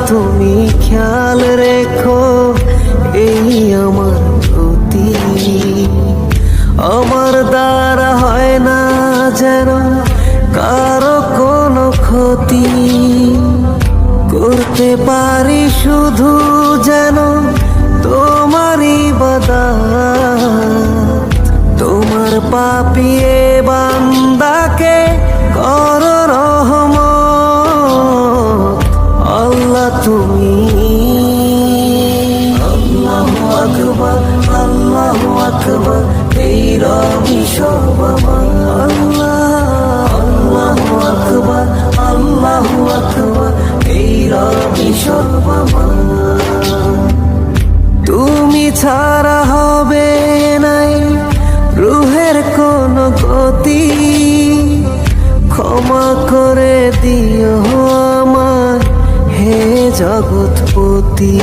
তুমি খেয়াল রেখো এই আমার প্রতি। আমার দ্বারা হয় না যেন কারো কোনো ক্ষতি, করতে পারি শুধু যেন তোমারই ইবাদত। তোমার পাপিয়ে বান্দাকে করো রহমত। আল্লাহ তুমি আল্লাহু আকবার, আল্লাহু আকবার, এই রবি সব আমার। আল্লাহ আল্লাহু আকবার, আল্লাহু আকবার, এই রবি সব আমার। তুমি ছাড়া হবে নাই রুহের কোন গতি, ক্ষমা করে দিও আমার হে জগৎপতি।